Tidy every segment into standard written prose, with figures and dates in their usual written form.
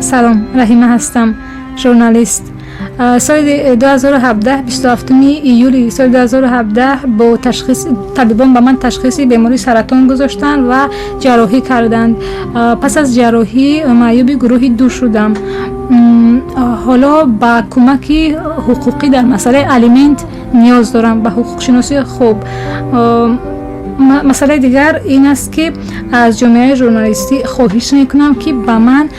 سلام، رحیمه هستم، ژورنالیست. سال 2017 27 ایولی سال 2017 با تشخیص طبیبان به من تشخیص بیماری سرطان گذاشتند و جراحی کردند. پس از جراحی معیوب گروه 2 شدم. حالا با کمک حقوقی در مسئله الیمنت نیاز دارم، به حقوق شناسی خوب. مسئله دیگر این است که از جامعه ژورنالیستی خواهش میکنم که به من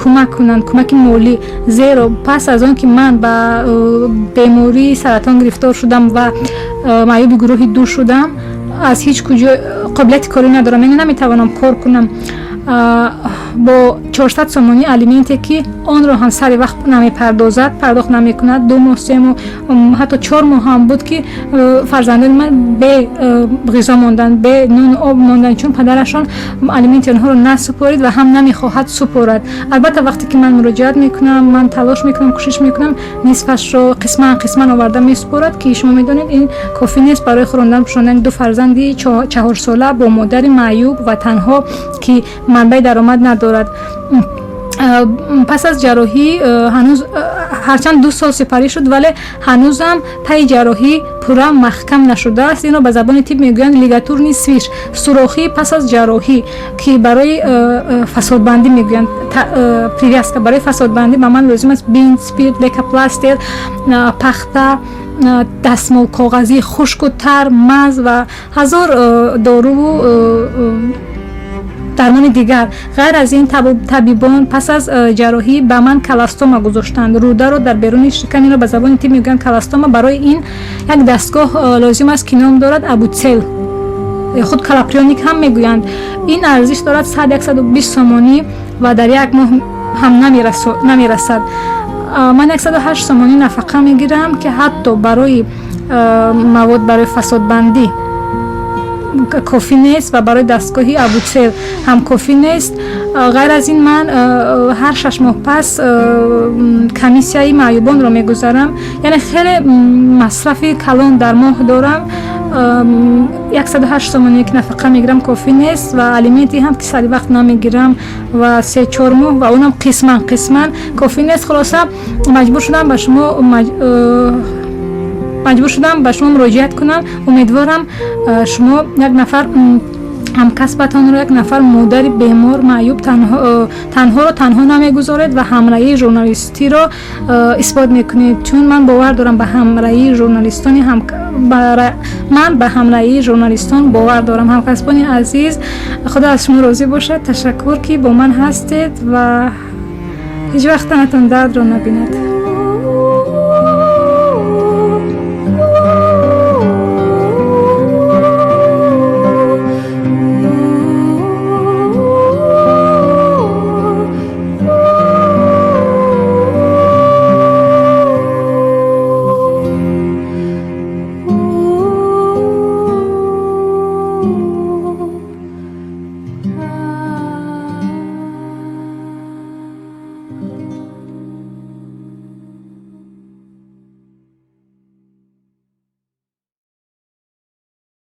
کمک کنند، کمک مالی، زیرا پس از آن که من به بیماری سرطان گرفتار شدم و معیوب گروه 2 شدم، از هیچ کجا قابلیت کاری ندارم، یعنی نمیتوانم کار کنم. با 400 سومانی الیمنتی که آن را هم سر وقت پرداخت نمی کند. 2 ماه 3 ماه حتی 4 ماه هم بود که فرزندان من به غذا ماندن، به نون آب ماندن، چون پدرشان الیمنت آنها را نسپارید و هم نمیخواهد سپارد. البته وقتی که من مراجعت میکنم، من تلاش میکنم، کوشش میکنم نصفش را قسما آورده میسپارد که شما میدونید این کافی نیست برای خواندن 2 فرزندی 4 ساله با مادر معیوب و تنها که منبع درآمد ندارد. پس از جراحی هنوز هرچند 2 سال سپری شد ولی هنوزم پای جراحی پورا محکم نشده است. اینو به زبان طب میگویند لیگاتور نی سویش، سوراخی پس از جراحی که برای فسادبندی میگویند پریویس که برای فسادبندی به من لازم است بین، سپیرت، لیکاپلاستر، پخته، دستمال کاغذی خشک و تر، مز و هزار دارو و درمان دیگر. غیر از این طبیبان پس از جراحی به من کلاستوما گذاشتند. روده رو در بیرون شکم، این رو به زبان طب میگن کلاستوما. برای این یک دستگاه لازم است که نام دارد ابوتسل، خود کلاپریونیک هم میگویند. این ارزش دارد 120 سومانی و در 1 ماه هم نمیرسد. من 108 سومانی نفقه میگیرم که حتی برای مواد برای فسادبندی کافی نیست و برای دستگاهی ابوتسل هم کافی نیست. غیر از این من هر 6 ماه پس کمیسیای معیوبان را میگذارم، یعنی خیلی مصرف کلان در ماه دارم. 108 سومانی که نفقه میگیرم کافی نیست و الیمنتی هم که سری وقت نمیگیرم و 3-4 ماه و اونم قسما کافی نیست. خلاصه مجبور شدم به شما مراجعت کنم. امیدوارم شما یک نفر همکسبتان را، یک نفر مادر بیمار معیوب تنها نمیگذارید و همراهی ژورنالیستی را اثبات میکنید، چون من باور دارم به همراهی ژورنالیستان باور دارم. همکسبان عزیز، خدا از شما راضی باشد. تشکر که با من هستید و هیچ وقت تنتان درد را نبیند.